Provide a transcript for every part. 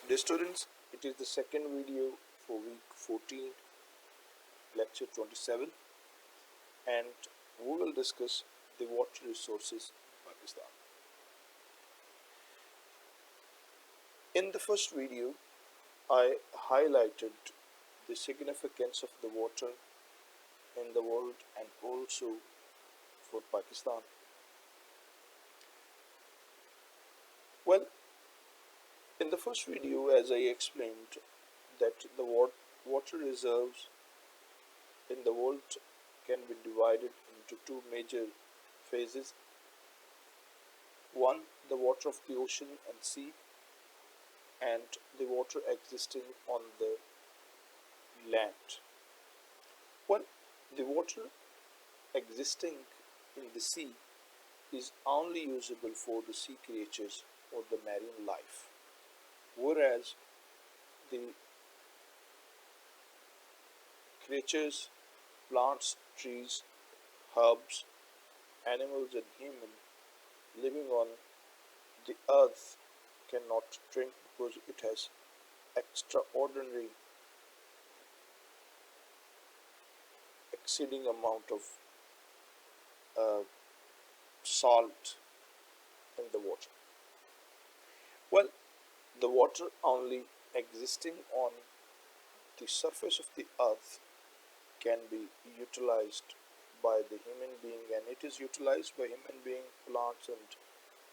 Dear students, it is the second video for week 14, lecture 27, and we will discuss the water resources in Pakistan. In the first video, I highlighted the significance of the water in the world and also for Pakistan. Well, in the first video, as I explained, that the water reserves in the world can be divided into two major phases. One, the water of the ocean and sea, and the water existing on the land. Well, the water existing in the sea is only usable for the sea creatures or the marine life, whereas the creatures, plants, trees, herbs, animals, and humans living on the earth cannot drink because it has extraordinary exceeding amount of salt in the water. Well, the water only existing on the surface of the earth can be utilized by the human being, and it is utilized by human being, plants, and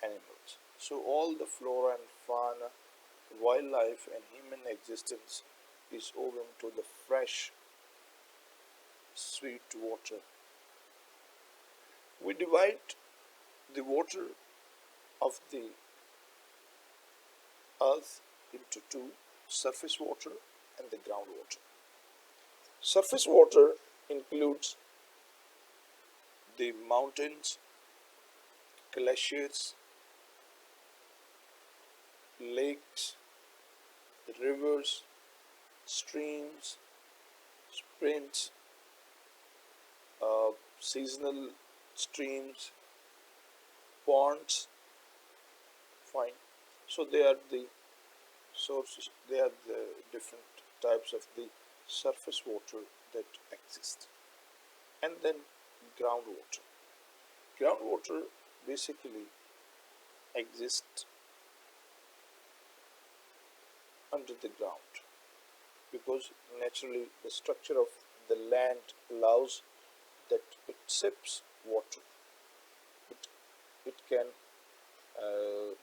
animals. So all the flora and fauna, wildlife, and human existence is owing to the fresh, sweet water. We divide the water of the earth into two: surface water and the groundwater. Surface water includes the mountains, glaciers, lakes, rivers, streams, springs, seasonal streams, ponds. Fine. So they are the sources, they are the different types of the surface water that exist. And then groundwater. Groundwater basically exists under the ground because naturally the structure of the land allows that it sips water. It can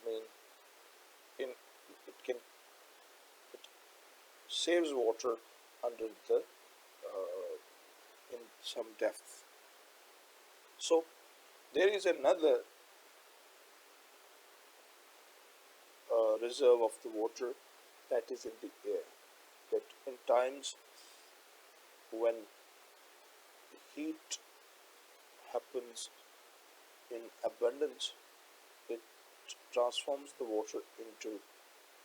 mean in it can it saves water under the in some depth. So there is another reserve of the water that is in the air, that in times when heat happens in abundance, it transforms the water into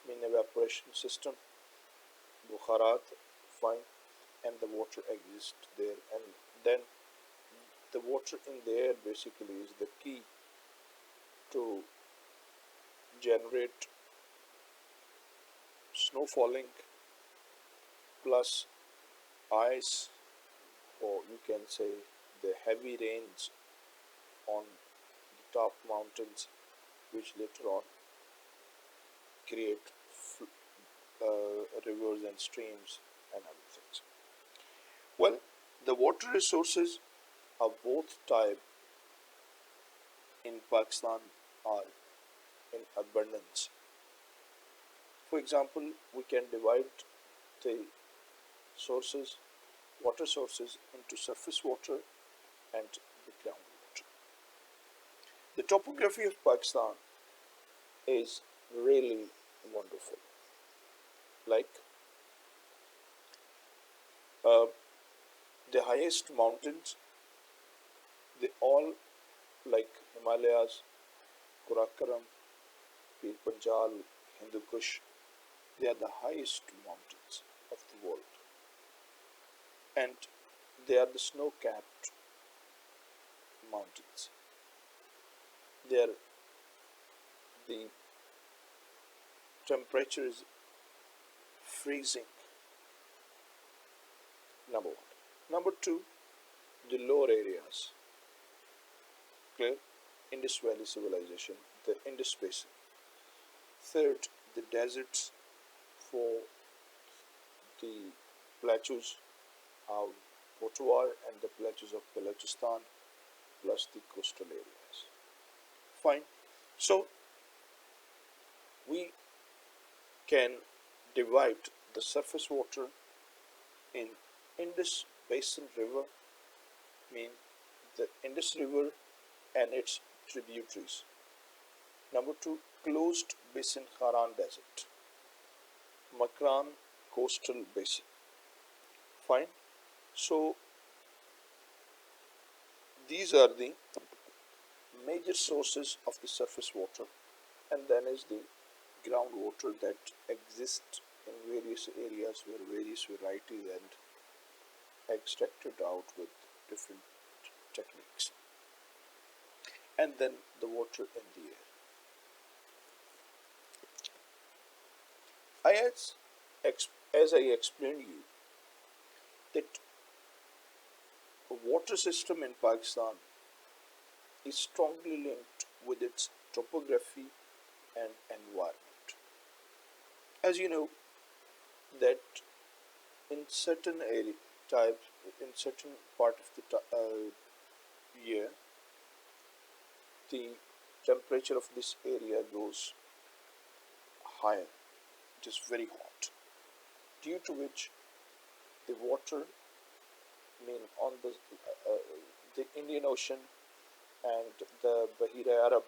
an evaporation system, bukharat, fine, and the water exists there. And then the water in the air basically is the key to generate snow falling plus ice, or you can say the heavy rains on the top mountains, which later on create rivers and streams and other things. Well, the water resources of both type in Pakistan are in abundance. For example, we can divide the sources, water sources, into surface water and the groundwater. The topography of Pakistan is really wonderful. Like the highest mountains, they all, like Himalayas, Karakoram, Pir Panjal, Hindu Kush, they are the highest mountains of the world, and they are the snow-capped mountains. They are the temperature is freezing. Number one. Number two, the lower areas. Clear? Indus Valley civilization, the Indus Basin. Third, the deserts for the plateaus of Potwar and the plateaus of Balochistan, plus the coastal areas. Fine. So we can divide the surface water in Indus Basin River, mean the Indus River and its tributaries. Number two, closed basin Haran Desert, Makran Coastal Basin. Fine. So these are the major sources of the surface water, and then is the groundwater that exists in various areas where various varieties and extracted out with different techniques, and then the water in the air. As I explained you that a water system in Pakistan is strongly linked with its topography and environment. As you know that in certain in certain part of the year, the temperature of this area goes higher. It is very hot, due to which the water, on the Indian Ocean and the Bahira Arab,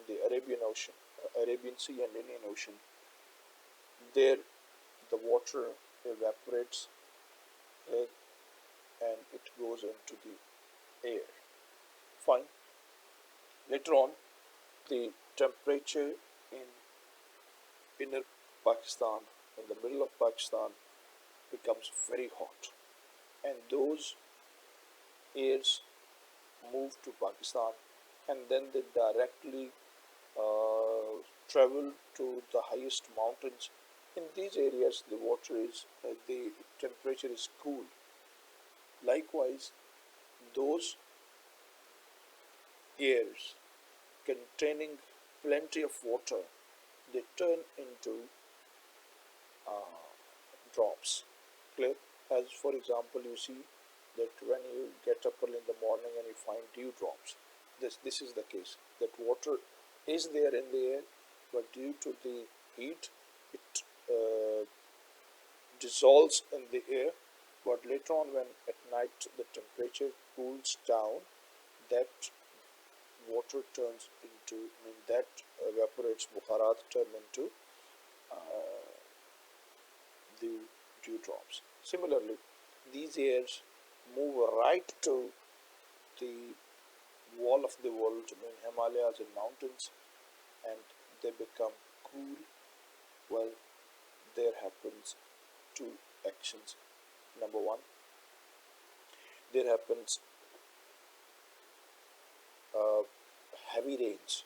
the Arabian Ocean, Arabian Sea and Indian Ocean, there the water evaporates and it goes into the air. Fine. Later on, the temperature in inner Pakistan, in the middle of Pakistan, becomes very hot, and those airs move to Pakistan, and then they directly travel to the highest mountains. In these areas, the temperature is cool. Likewise, those airs containing plenty of water, they turn into drops. Clear? As for example, you see that when you get up early in the morning and you find dewdrops, this is the case, that water is there in the air, but due to the heat, it dissolves in the air. But later on, when at night the temperature cools down, that water turns into, that evaporates, bukharat turn into the dewdrops. Similarly, these airs move right to the wall of the world, Himalayas and mountains, and they become cool. Well, there happens two actions. Number one, there happens heavy rains.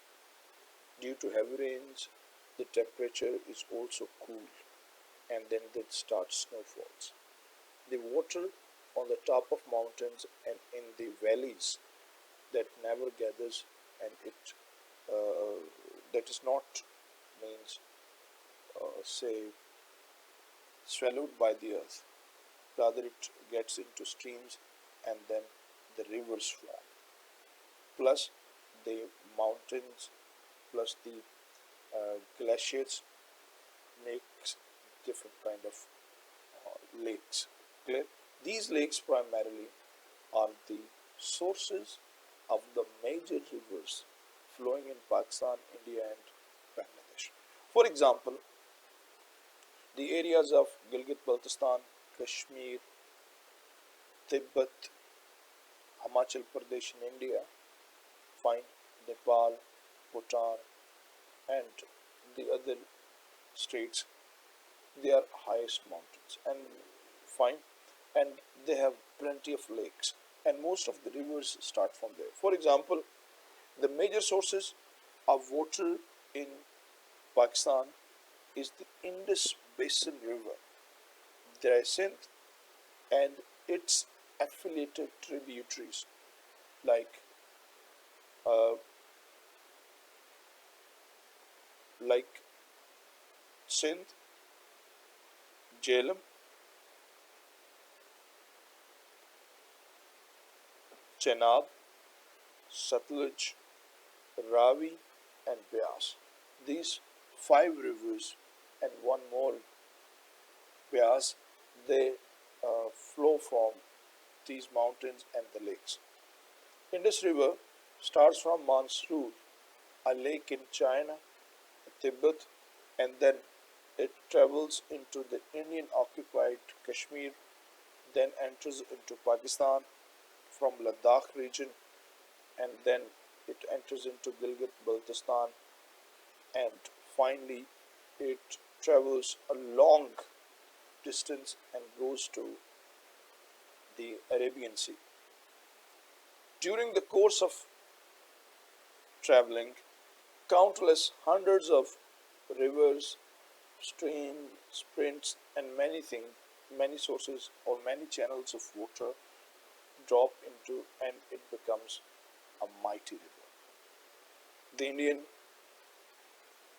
Due to heavy rains, the temperature is also cool, and then there start snowfalls. The water on the top of mountains and in the valleys, that never gathers, and it that is not say swallowed by the earth. Rather, it gets into streams, and then the rivers form. Plus the mountains, plus the glaciers makes different kind of lakes. Clear? These lakes primarily are the sources of the major rivers flowing in Pakistan, India and Bangladesh. For example, the areas of Gilgit-Baltistan, Kashmir, Tibet, Himachal Pradesh in India, fine, Nepal, Bhutan and the other states, they are highest mountains and fine, and they have plenty of lakes, and most of the rivers start from there. For example, the major sources of water in Pakistan is the Indus Basin River. There is Sindh and its affiliated tributaries like uh, like Sindh, Jhelum, Chenab, Satluj, Ravi, and Beas. These five rivers and one more Beas, they flow from these mountains and the lakes. Indus River starts from Mansoor, a lake in China, Tibet, and then it travels into the Indian occupied Kashmir, then enters into Pakistan from Ladakh region, and then it enters into Gilgit Baltistan, and finally it travels a long distance and goes to the Arabian Sea. During the course of traveling, countless hundreds of rivers, streams, springs, and many sources or many channels of water drop into and it becomes a mighty river. The Indian,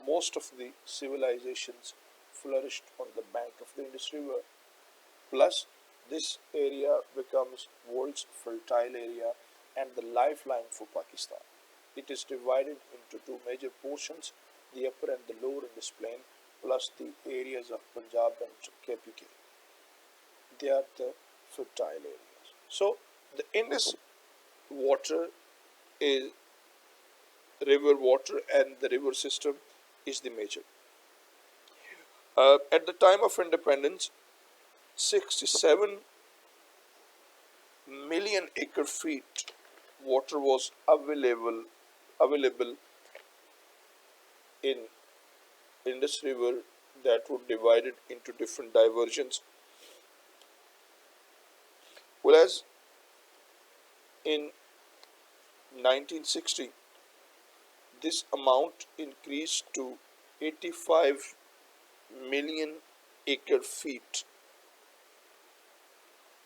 most of the civilizations flourished on the bank of the Indus River. Plus, this area becomes world's fertile area and the lifeline for Pakistan. It is divided into two major portions, the upper and the lower Indus plain, plus the areas of Punjab and KPK. They are the fertile areas. So, the Indus water is river water and the river system is the major. At the time of independence, 67 million acre feet water was available in Indus River that were divided into different diversions. Whereas in 1960, this amount increased to 85 million acre feet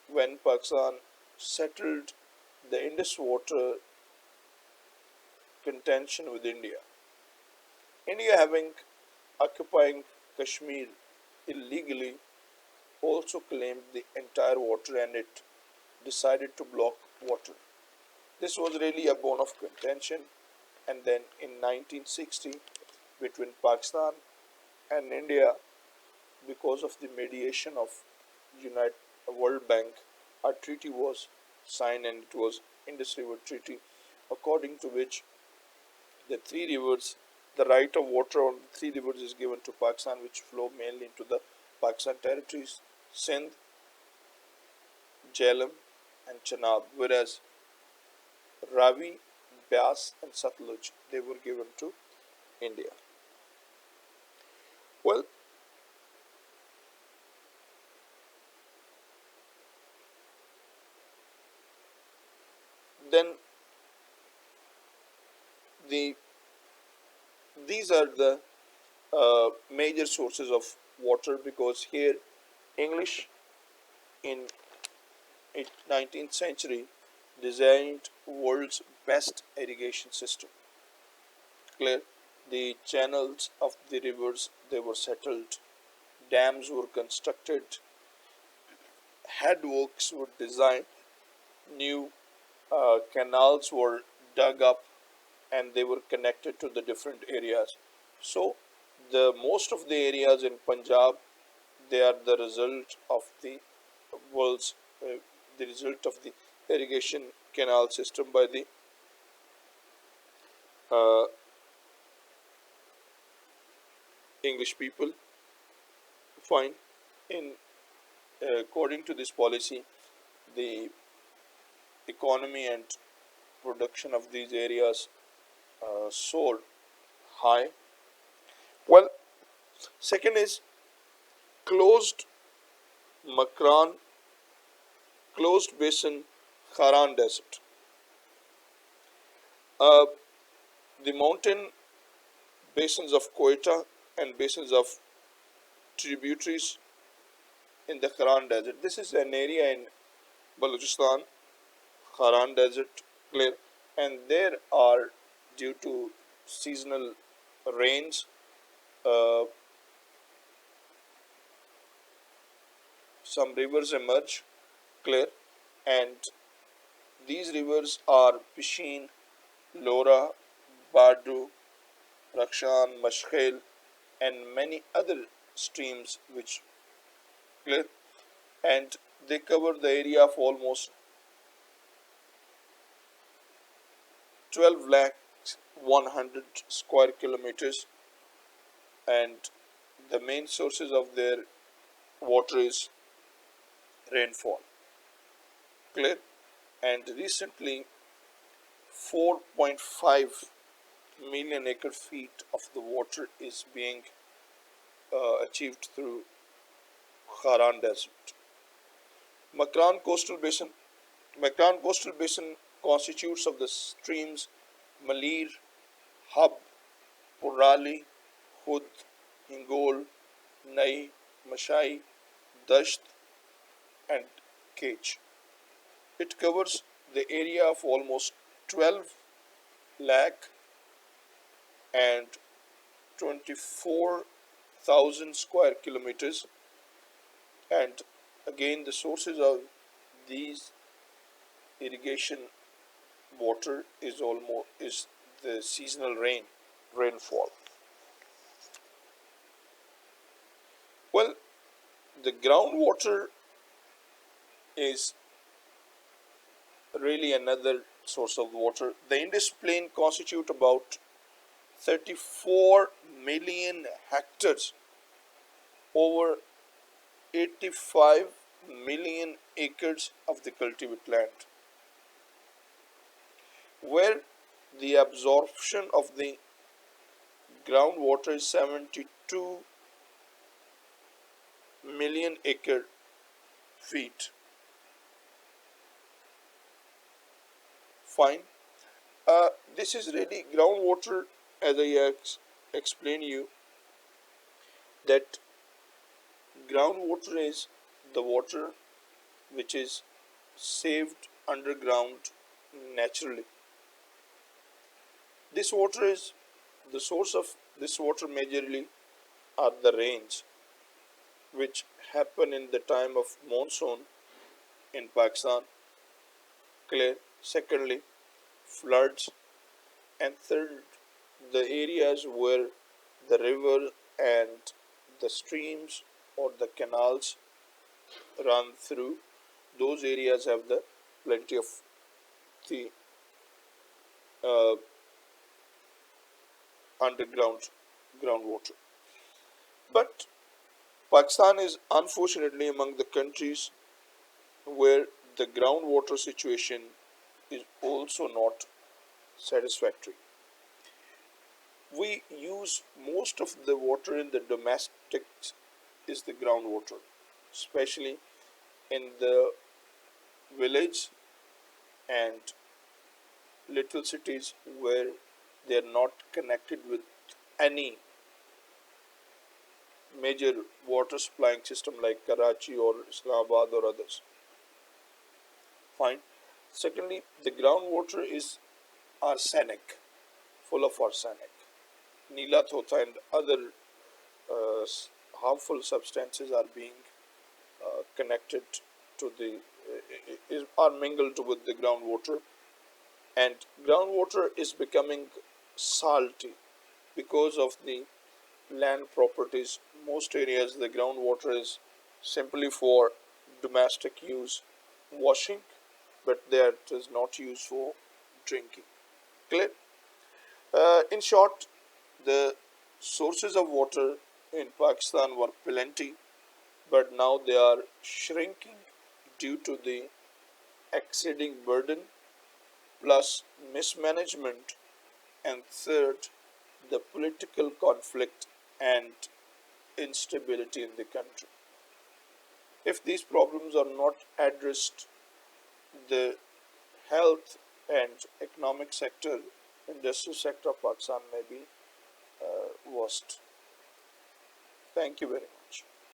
when Pakistan settled the Indus water contention with India. India, having occupying Kashmir illegally, also claimed the entire water and it decided to block water. This was really a bone of contention, and then in 1960, between Pakistan and India, because of the mediation of United World Bank, a treaty was signed, and it was Indus River Treaty, according to which the three rivers, the right of water on the three rivers is given to Pakistan, which flow mainly into the Pakistan territories, Sindh, Jhelum, and Chenab, whereas Ravi, Beas, and Satluj, they were given to India. Well, then the these are the major sources of water, because here English in 19th century designed world's best irrigation system. Clear, the channels of the rivers, they were settled, dams were constructed, headworks were designed, new canals were dug up, and they were connected to the different areas. So the most of the areas in Punjab, they are the result of the world's the result of the irrigation canal system by the uh, English people. Fine. In according to this policy, the economy and production of these areas soared high. Well, second is closed Makran, closed basin Kharan Desert. Uh, the mountain basins of Quetta and basins of tributaries in the Haran Desert. This is an area in Balochistan, Haran Desert, clear, and there are, due to seasonal rains, uh, some rivers emerge, clear, and these rivers are Pishin, Lora, Bardu, Rakshan, Mashkhel, and many other streams which clear, and they cover the area of almost 12 lakh 100 square kilometers, and the main sources of their water is rainfall, clear, and recently 4.5 million acre feet of the water is being achieved through Haran Desert. Makran Coastal Basin. Makran Coastal Basin constitutes of the streams Malir, Hab, Purali, Hud, Hingol, Nai, Mashai, Dasht, and Kech. It covers the area of almost 12 lakh and 24,000 square kilometers, and again the sources of these irrigation water is the seasonal rainfall. Well, the groundwater is really another source of water. The Indus Plain constitute about 34 million hectares, over 85 million acres of the cultivate land, where the absorption of the groundwater is 72 million acre feet. Fine. This is really groundwater, as I explained you, that groundwater is the water which is saved underground naturally. This water is the source of this water majorly are the rains which happen in the time of monsoon in Pakistan, clear. Secondly, floods, and third, the areas where the river and the streams or the canals run through, those areas have the plenty of the uh, underground groundwater. But Pakistan is unfortunately among the countries where the groundwater situation is also not satisfactory. We use most of the water in the domestic is the groundwater, especially in the village and little cities where they are not connected with any major water supplying system like Karachi or Islamabad or others. Fine. Secondly, the groundwater is arsenic, full of arsenic. Neela Thota and other uh, harmful substances are being connected to the are mingled with the groundwater, and groundwater is becoming salty because of the land properties. Most areas the groundwater is simply for domestic use, washing, but that is not used for drinking. Clear? In short, the sources of water in Pakistan were plenty, but now they are shrinking due to the exceeding burden plus mismanagement, and third, the political conflict and instability in the country. If these problems are not addressed, the health and economic sector, industrial sector of Pakistan may be worst. Thank you very much.